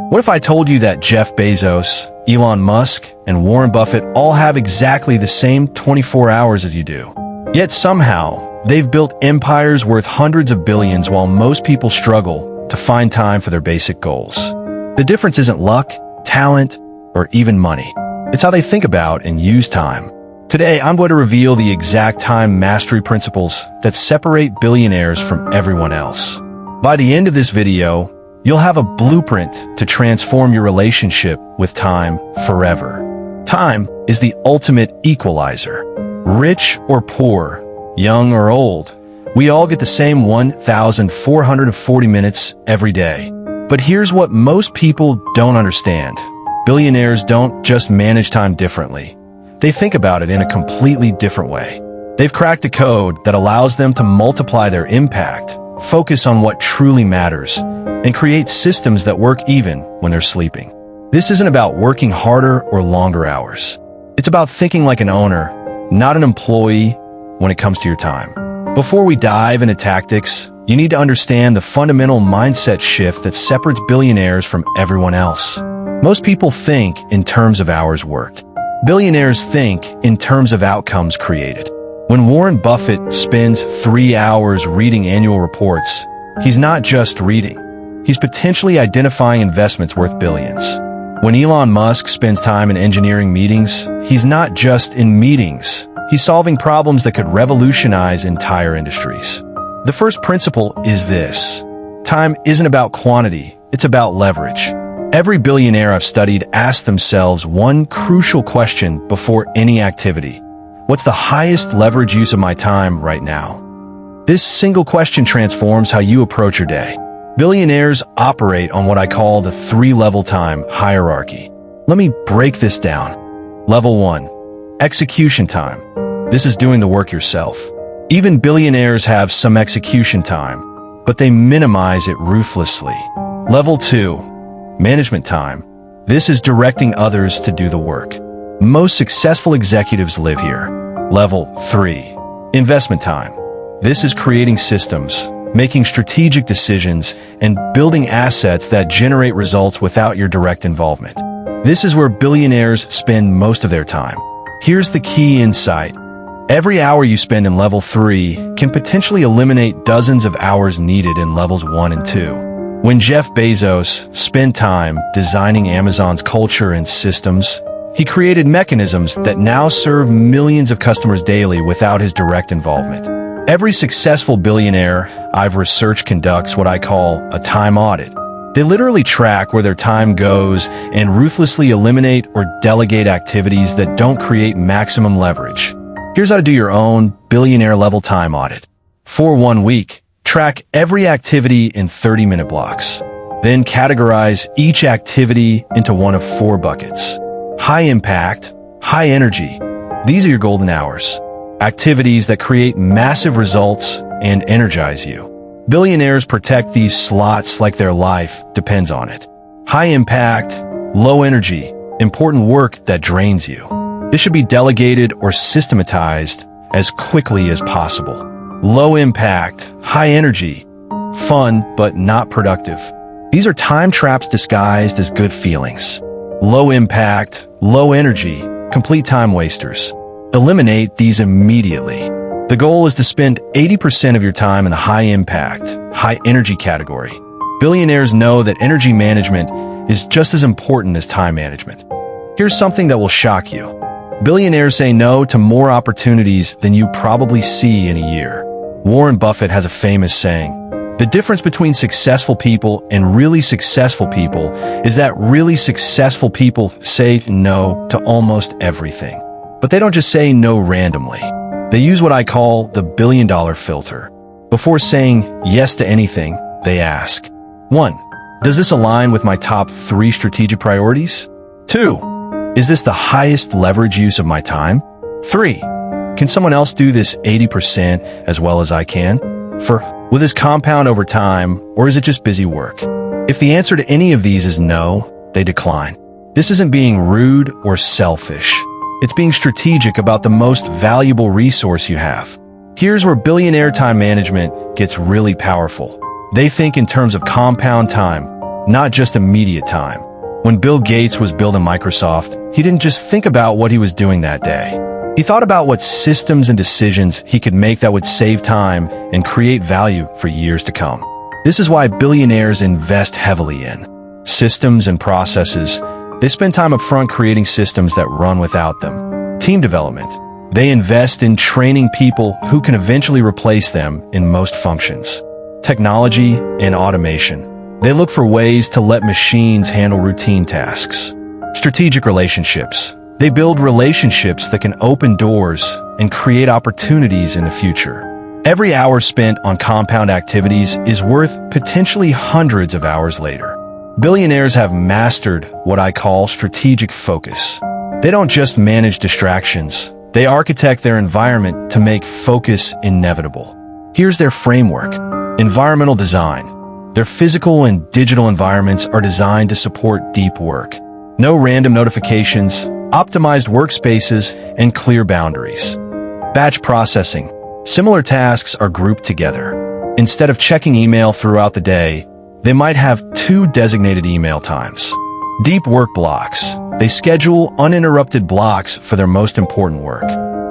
What if I told you that Jeff Bezos, Elon Musk, and Warren Buffett all have exactly the same 24 hours as you do? Yet somehow, they've built empires worth hundreds of billions while most people struggle to find time for their basic goals. The difference isn't luck, talent, or even money. It's how they think about and use time. Today, I'm going to reveal the exact time mastery principles that separate billionaires from everyone else. By the end of this video, you'll have a blueprint to transform your relationship with time forever. Time is the ultimate equalizer. Rich or poor, young or old, we all get the same 1,440 minutes every day. But here's what most people don't understand. Billionaires don't just manage time differently. They think about it in a completely different way. They've cracked a code that allows them to multiply their impact, focus on what truly matters, and create systems that work even when they're sleeping. This isn't about working harder or longer hours. It's about thinking like an owner, not an employee, when it comes to your time. Before we dive into tactics, you need to understand the fundamental mindset shift that separates billionaires from everyone else. Most people think in terms of hours worked. Billionaires think in terms of outcomes created. When Warren Buffett spends 3 hours reading annual reports, he's not just reading. He's potentially identifying investments worth billions. When Elon Musk spends time in engineering meetings, he's not just in meetings. He's solving problems that could revolutionize entire industries. The first principle is this. Time isn't about quantity, it's about leverage. Every billionaire I've studied asks themselves one crucial question before any activity. What's the highest leverage use of my time right now? This single question transforms how you approach your day. Billionaires operate on what I call the 3-level time hierarchy. Let me break this down. Level 1, execution time. This is doing the work yourself. Even billionaires have some execution time, but they minimize it ruthlessly. Level 2, management time. This is directing others to do the work. Most successful executives live here. Level 3, investment time. This is creating systems, making strategic decisions, and building assets that generate results without your direct involvement. This is where billionaires spend most of their time. Here's the key insight. Every hour you spend in level 3 can potentially eliminate dozens of hours needed in levels 1 and 2. When Jeff Bezos spent time designing Amazon's culture and systems, he created mechanisms that now serve millions of customers daily without his direct involvement. Every successful billionaire I've researched conducts what I call a time audit. They literally track where their time goes and ruthlessly eliminate or delegate activities that don't create maximum leverage. Here's how to do your own billionaire-level time audit. For 1 week, track every activity in 30-minute blocks. Then categorize each activity into one of 4 buckets. High impact, high energy. These are your golden hours. Activities that create massive results and energize you. Billionaires protect these slots like their life depends on it. High impact, low energy, important work that drains you. This should be delegated or systematized as quickly as possible. Low impact, high energy, fun but not productive. These are time traps disguised as good feelings. Low impact, low energy, complete time wasters. Eliminate these immediately. The goal is to spend 80% of your time in the high impact, high energy category. Billionaires know that energy management is just as important as time management. Here's something that will shock you. Billionaires say no to more opportunities than you probably see in a year. Warren Buffett has a famous saying, "The difference between successful people and really successful people is that really successful people say no to almost everything." But they don't just say no randomly. They use what I call the billion-dollar filter. Before saying yes to anything, they ask, 1. Does this align with my top 3 strategic priorities? 2. Is this the highest leverage use of my time? 3. Can someone else do this 80% as well as I can? 4. Will this compound over time, or is it just busy work? If the answer to any of these is no, they decline. This isn't being rude or selfish. It's being strategic about the most valuable resource you have. Here's where billionaire time management gets really powerful. They think in terms of compound time. not just immediate time. When Bill Gates was building Microsoft, he didn't just think about what he was doing that day. He thought about what systems and decisions he could make that would save time and create value for years to come. This is why billionaires invest heavily in systems and processes. They spend time up front creating systems that run without them. Team development. They invest in training people who can eventually replace them in most functions. Technology and automation. They look for ways to let machines handle routine tasks. Strategic relationships. They build relationships that can open doors and create opportunities in the future. Every hour spent on compound activities is worth potentially hundreds of hours later. Billionaires have mastered what I call strategic focus. They don't just manage distractions. They architect their environment to make focus inevitable. Here's their framework. Environmental design. Their physical and digital environments are designed to support deep work. No random notifications, optimized workspaces, and clear boundaries. Batch processing. Similar tasks are grouped together. Instead of checking email throughout the day, they might have 2 designated email times. Deep work blocks. They schedule uninterrupted blocks for their most important work.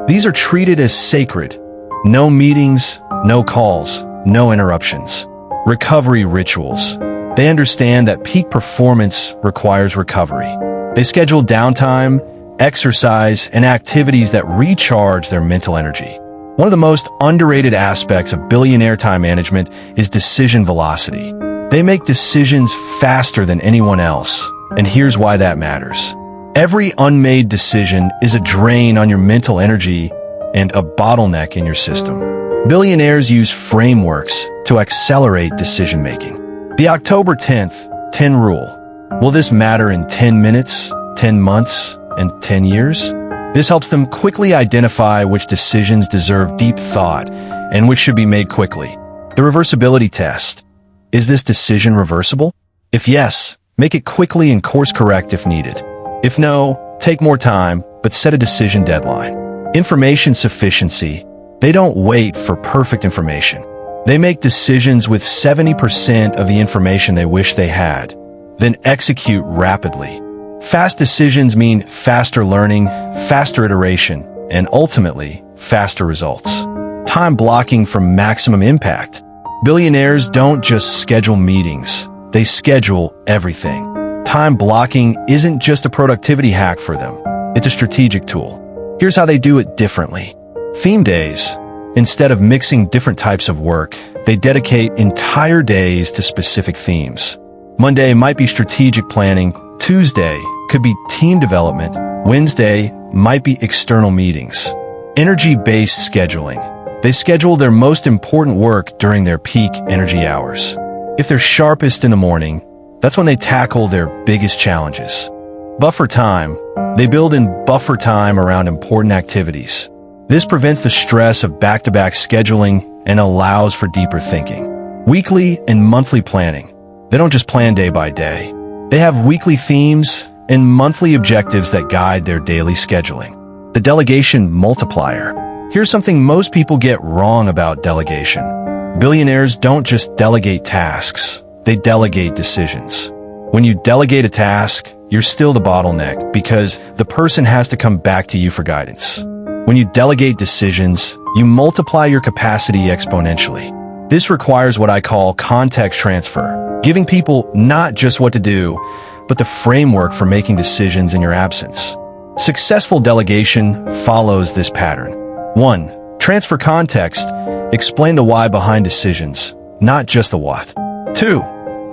These are treated as sacred. No meetings, no calls, no interruptions. Recovery rituals. They understand that peak performance requires recovery. They schedule downtime, exercise, and activities that recharge their mental energy. One of the most underrated aspects of billionaire time management is decision velocity. They make decisions faster than anyone else, and here's why that matters. Every unmade decision is a drain on your mental energy and a bottleneck in your system. Billionaires use frameworks to accelerate decision-making. The October 10th 10 rule. Will this matter in 10 minutes, 10 months, and 10 years? This helps them quickly identify which decisions deserve deep thought and which should be made quickly. The reversibility test. Is this decision reversible? If yes, make it quickly and course correct if needed. If no, take more time, but set a decision deadline. Information sufficiency. They don't wait for perfect information. They make decisions with 70% of the information they wish they had, then execute rapidly. Fast decisions mean faster learning, faster iteration, and ultimately, faster results. Time blocking for maximum impact. Billionaires don't just schedule meetings, they schedule everything. Time blocking isn't just a productivity hack for them, it's a strategic tool. Here's how they do it differently. Theme days. Instead of mixing different types of work, they dedicate entire days to specific themes. Monday might be strategic planning, Tuesday could be team development, Wednesday might be external meetings. Energy-based scheduling. They schedule their most important work during their peak energy hours. If they're sharpest in the morning, that's when they tackle their biggest challenges. Buffer time. They build in buffer time around important activities. This prevents the stress of back-to-back scheduling and allows for deeper thinking. Weekly and monthly planning. They don't just plan day by day. They have weekly themes and monthly objectives that guide their daily scheduling. The delegation multiplier. Here's something most people get wrong about delegation. Billionaires don't just delegate tasks, they delegate decisions. When you delegate a task, you're still the bottleneck because the person has to come back to you for guidance. When you delegate decisions, you multiply your capacity exponentially. This requires what I call context transfer, giving people not just what to do, but the framework for making decisions in your absence. Successful delegation follows this pattern. 1. Transfer context. Explain the why behind decisions, not just the what. 2.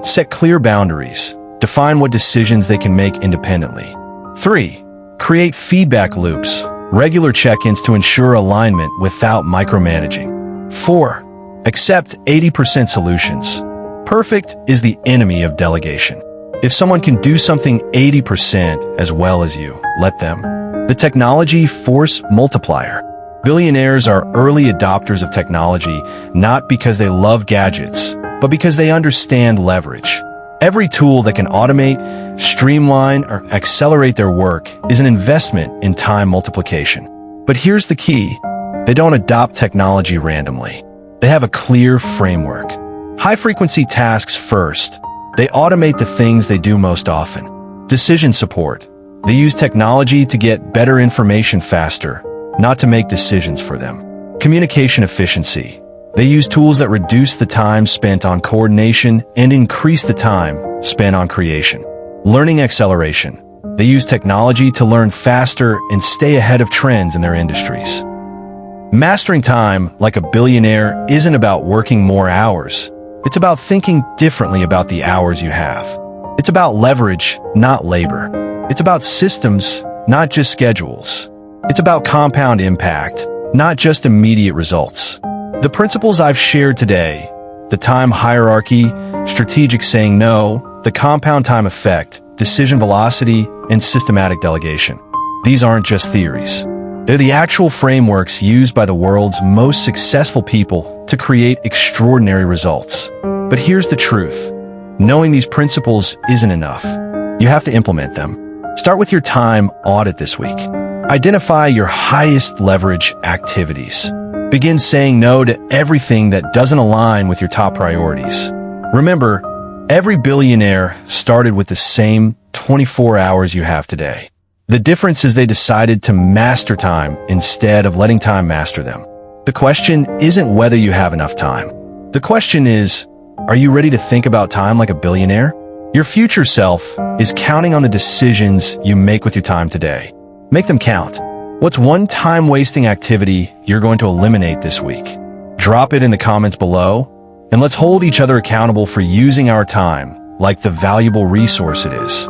Set clear boundaries. Define what decisions they can make independently. 3. Create feedback loops. Regular check-ins to ensure alignment without micromanaging. 4. Accept 80% solutions. Perfect is the enemy of delegation. If someone can do something 80% as well as you, let them. The technology force multiplier. Billionaires are early adopters of technology, not because they love gadgets, but because they understand leverage. Every tool that can automate, streamline, or accelerate their work is an investment in time multiplication. But here's the key. They don't adopt technology randomly. They have a clear framework. High-frequency tasks first. They automate the things they do most often. Decision support. They use technology to get better information faster, not to make decisions for them. Communication efficiency. They use tools that reduce the time spent on coordination and increase the time spent on creation. Learning acceleration. They use technology to learn faster and stay ahead of trends in their industries. Mastering time like a billionaire isn't about working more hours. It's about thinking differently about the hours you have. It's about leverage, not labor. It's about systems, not just schedules. It's about compound impact, not just immediate results. The principles I've shared today, the time hierarchy, strategic saying no, the compound time effect, decision velocity, and systematic delegation. These aren't just theories. They're the actual frameworks used by the world's most successful people to create extraordinary results. But here's the truth. Knowing these principles isn't enough. You have to implement them. Start with your time audit this week. Identify your highest leverage activities. Begin saying no to everything that doesn't align with your top priorities. Remember, every billionaire started with the same 24 hours you have today. The difference is they decided to master time instead of letting time master them. The question isn't whether you have enough time. The question is, are you ready to think about time like a billionaire? Your future self is counting on the decisions you make with your time today. Make them count. What's one time-wasting activity you're going to eliminate this week? Drop it in the comments below, and let's hold each other accountable for using our time like the valuable resource it is.